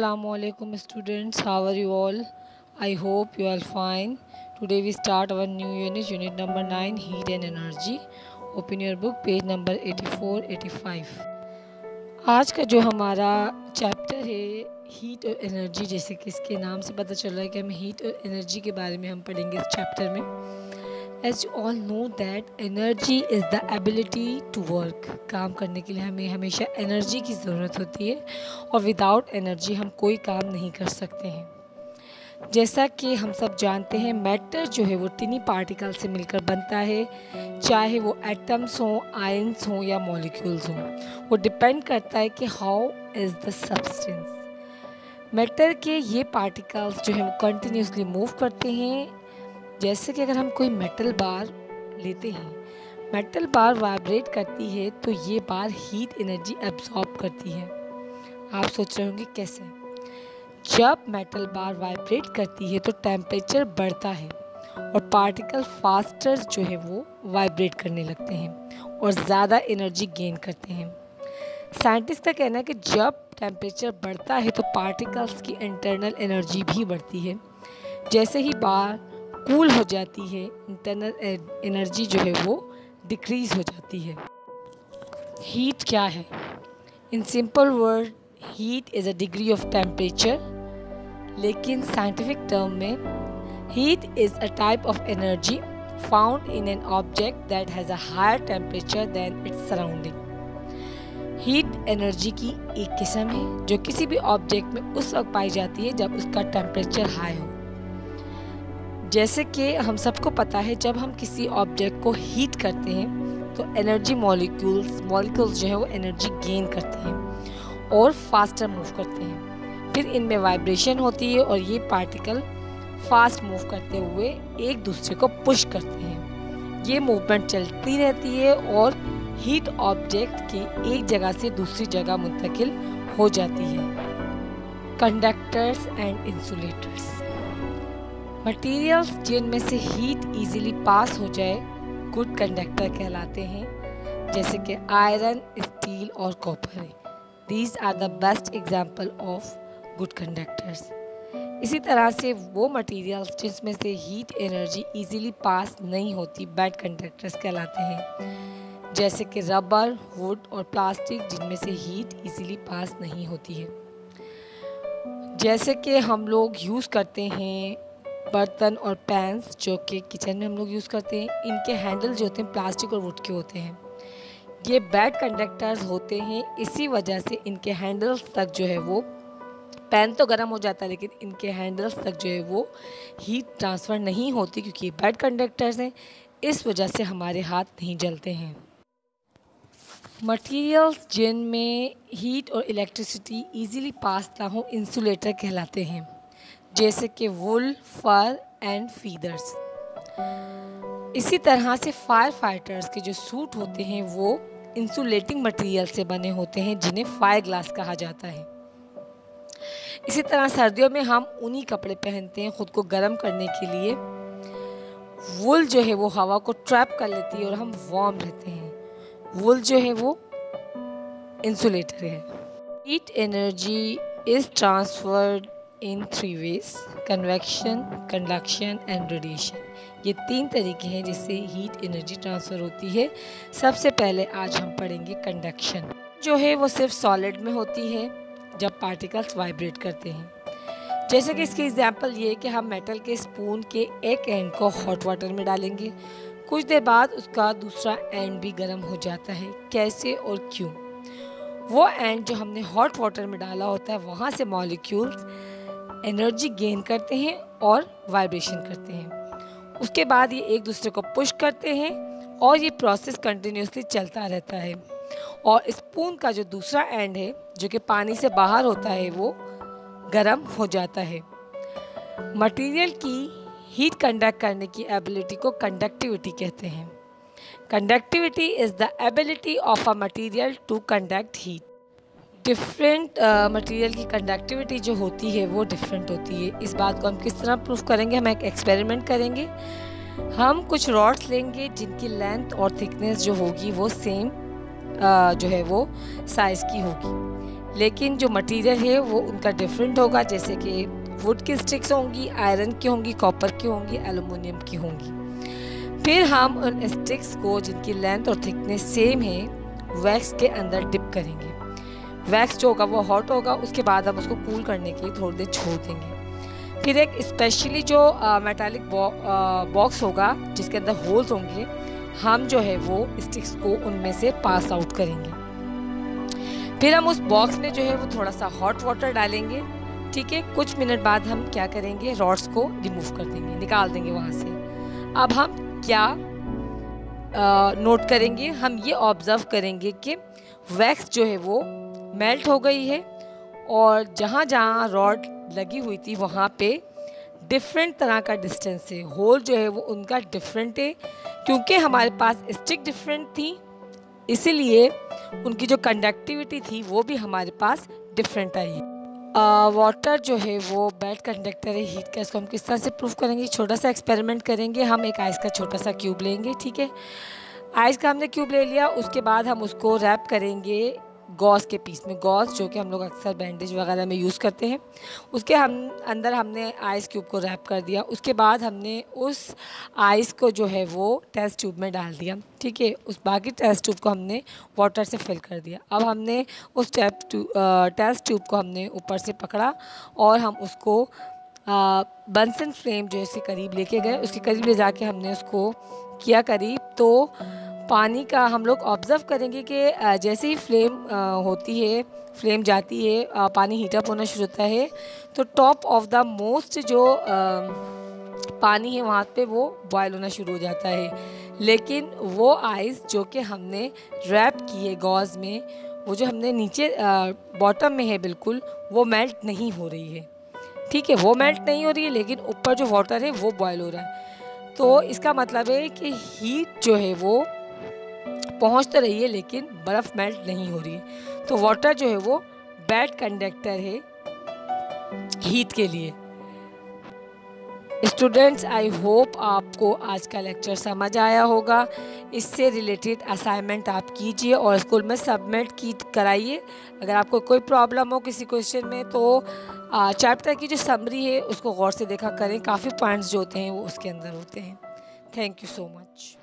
Assalamualaikum students, how are you all? I hope you are fine. Today we start our new unit number 9, heat and energy. Open your book, page number 84-85. आज का जो हमारा chapter है heat और energy, जैसे कि इसके नाम से पता चल रहा है कि हम हीट और एनर्जी के बारे में हम पढ़ेंगे इस चैप्टर में। As you all know that energy is the ability to work. काम करने के लिए हमें हमेशा एनर्जी की ज़रूरत होती है और विदाउट एनर्जी हम कोई काम नहीं कर सकते हैं। जैसा कि हम सब जानते हैं मैटर जो है वो टिनी पार्टिकल से मिलकर बनता है, चाहे वो एटम्स हों, आयंस हों या मॉलिक्यूल्स हों। वो डिपेंड करता है कि how is the substance. Matter के ये पार्टिकल्स जो है वो कंटिन्यूसली मूव करते हैं। जैसे कि अगर हम कोई मेटल बार लेते हैं, मेटल बार वाइब्रेट करती है तो ये बार हीट एनर्जी एब्जॉर्ब करती है। आप सोच रहे होंगे कैसे? जब मेटल बार वाइब्रेट करती है तो टेम्परेचर बढ़ता है और पार्टिकल फास्टर जो है वो वाइब्रेट करने लगते हैं और ज़्यादा एनर्जी गेन करते हैं। साइंटिस्ट का कहना है कि जब टेम्परेचर बढ़ता है तो पार्टिकल्स की इंटरनल एनर्जी भी बढ़ती है। जैसे ही बार कूल हो जाती है, इंटरनल एनर्जी जो है वो डिक्रीज हो जाती है। हीट क्या है? In simple word, heat is a degree of temperature, लेकिन साइंटिफिक टर्म में heat is a type of energy found in an object that has a higher temperature than its surrounding. Heat energy की एक किस्म है जो किसी भी object में उस वक्त पाई जाती है जब उसका टेम्परेचर हाई हो। जैसे कि हम सबको पता है, जब हम किसी ऑब्जेक्ट को हीट करते हैं तो एनर्जी मॉलिक्यूल्स जो है वो एनर्जी गेन करते हैं और फास्टर मूव करते हैं। फिर इनमें वाइब्रेशन होती है और ये पार्टिकल फास्ट मूव करते हुए एक दूसरे को पुश करते हैं। ये मूवमेंट चलती रहती है और हीट ऑब्जेक्ट की एक जगह से दूसरी जगह मुंतकिल हो जाती है। कंडक्टर्स एंड इंसुलेटर्स, मटेरियल्स जिनमें से हीट इजीली पास हो जाए गुड कंडक्टर कहलाते हैं, जैसे कि आयरन, स्टील और कॉपर है। These are the best example of good conductors. इसी तरह से वो मटेरियल्स जिसमें से हीट एनर्जी इजीली पास नहीं होती बैड कंडक्टर्स कहलाते हैं, जैसे कि रबर, वुड और प्लास्टिक, जिनमें से हीट इजीली पास नहीं होती है। जैसे कि हम लोग यूज़ करते हैं बर्तन और पैन्स जो कि किचन में हम लोग यूज़ करते हैं, इनके हैंडल जो होते हैं प्लास्टिक और वुड के होते हैं। ये बैड कंडक्टर्स होते हैं, इसी वजह से इनके हैंडल्स तक जो है वो, पैन तो गर्म हो जाता है लेकिन इनके हैंडल्स तक जो है वो हीट ट्रांसफ़र नहीं होती, क्योंकि ये बैड कंडक्टर्स हैं। इस वजह से हमारे हाथ नहीं जलते हैं। मटेरियल्स जिनमें हीट और इलेक्ट्रिसिटी ईजीली पास ना हो इंसुलेटर कहलाते हैं, जैसे कि वुल, फर एंड फीदर्स। इसी तरह से फायर फाइटर्स के जो सूट होते हैं वो इंसुलेटिंग मटेरियल से बने होते हैं, जिन्हें फायर ग्लास कहा जाता है। इसी तरह सर्दियों में हम ऊनी कपड़े पहनते हैं खुद को गर्म करने के लिए। वुल जो है वो हवा को ट्रैप कर लेती है और हम वार्म रहते हैं। वुल जो है वो इंसुलेटर है। Heat energy is transferred in 3 ways: convection, conduction and radiation. ये 3 तरीके हैं जिससे हीट एनर्जी ट्रांसफ़र होती है। सबसे पहले आज हम पढ़ेंगे कंडक्शन, जो है वो सिर्फ सॉलिड में होती है जब पार्टिकल्स वाइब्रेट करते हैं। जैसे कि इसकी एग्जांपल ये है कि हम मेटल के स्पून के एक एंड को हॉट वाटर में डालेंगे, कुछ देर बाद उसका दूसरा एंड भी गर्म हो जाता है। कैसे और क्यों? वो एंड जो हमने हॉट वाटर में डाला होता है, वहाँ से मॉलिक्यूल्स एनर्जी गेन करते हैं और वाइब्रेशन करते हैं। उसके बाद ये एक दूसरे को पुश करते हैं और ये प्रोसेस कंटिन्यूसली चलता रहता है। और स्पून का जो दूसरा एंड है जो कि पानी से बाहर होता है वो गर्म हो जाता है। मटेरियल की हीट कंडक्ट करने की एबिलिटी को कंडक्टिविटी कहते हैं। Conductivity is the ability of a material to conduct heat. Different material की कंडक्टिविटी जो होती है वो डिफरेंट होती है। इस बात को हम किस तरह प्रूफ करेंगे? हम एक एक्सपेरिमेंट करेंगे। हम कुछ रॉड्स लेंगे जिनकी लेंथ और थिकनेस जो होगी वो सेम जो है वो साइज़ की होगी, लेकिन जो मटेरियल है वो उनका डिफरेंट होगा, जैसे कि वुड की स्टिक्स होंगी, आयरन की होंगी, कॉपर की होंगी, एल्युमिनियम की होंगी। फिर हम उन स्टिक्स को जिनकी लेंथ और थिकनेस सेम है वैक्स के अंदर डिप करेंगे। वैक्स जो होगा वो हॉट होगा, उसके बाद हम उसको कूल करने के लिए थोड़ी देर छोड़ देंगे। फिर एक स्पेशली जो मेटालिक बॉक्स होगा जिसके अंदर होल्स होंगे, हम जो है वो स्टिक्स को उनमें से पास आउट करेंगे। फिर हम उस बॉक्स में जो है वो थोड़ा सा हॉट वाटर डालेंगे, ठीक है। कुछ मिनट बाद हम क्या करेंगे, रॉड्स को रिमूव कर देंगे, निकाल देंगे वहाँ से। अब हम क्या नोट करेंगे, हम ये ऑब्जर्व करेंगे कि वैक्स जो है वो मेल्ट हो गई है और जहाँ जहाँ रॉड लगी हुई थी वहाँ पे डिफरेंट तरह का डिस्टेंस है। होल जो है वो उनका डिफरेंट है, क्योंकि हमारे पास स्टिक डिफरेंट थी इसीलिए उनकी जो कंडक्टिविटी थी वो भी हमारे पास डिफरेंट आई है। वाटर जो है वो बेड कंडक्टर है हीट का। इसको हम किस तरह से प्रूव करेंगे, छोटा सा एक्सपेरिमेंट करेंगे। हम एक आइस का छोटा सा क्यूब लेंगे, ठीक है। आइस का हमने क्यूब ले लिया, उसके बाद हम उसको रैप करेंगे गॉज के पीस में। गॉज जो कि हम लोग अक्सर बैंडेज वगैरह में यूज़ करते हैं, उसके अंदर हमने आइस क्यूब को रैप कर दिया। उसके बाद हमने उस आइस को जो है वो टेस्ट ट्यूब में डाल दिया, ठीक है। उस बाकी टेस्ट ट्यूब को हमने वाटर से फिल कर दिया। अब हमने उस टेस्ट ट्यूब को हमने ऊपर से पकड़ा और हम उसको बंसन फ्लेम जो इसके करीब लेके गए। उसके करीब ले जाके हमने उसको किया करीब, तो पानी का हम लोग ऑब्ज़र्व करेंगे कि जैसे ही फ्लेम होती है, फ्लेम जाती है, पानी हीटअप होना शुरू होता है, तो टॉप ऑफ द मोस्ट जो पानी है वहाँ पे वो बॉयल होना शुरू हो जाता है। लेकिन वो आइस जो कि हमने रैप की है गॉज में, वो जो हमने नीचे बॉटम में है बिल्कुल, वो मेल्ट नहीं हो रही है, ठीक है। वो मेल्ट नहीं हो रही है, लेकिन ऊपर जो वाटर है वो बॉयल हो रहा है। तो इसका मतलब है कि हीट जो है वो पहुंच तो रही है लेकिन बर्फ़ मेल्ट नहीं हो रही है। तो वाटर जो है वो बैड कंडक्टर है हीट के लिए। स्टूडेंट्स, आई होप आपको आज का लेक्चर समझ आया होगा। इससे रिलेटेड असाइनमेंट आप कीजिए और स्कूल में सबमिट कराइए। अगर आपको कोई प्रॉब्लम हो किसी क्वेश्चन में तो चैप्टर की जो समरी है उसको गौर से देखा करें, काफ़ी पॉइंट्स जो होते हैं वो उसके अंदर होते हैं। Thank you so much.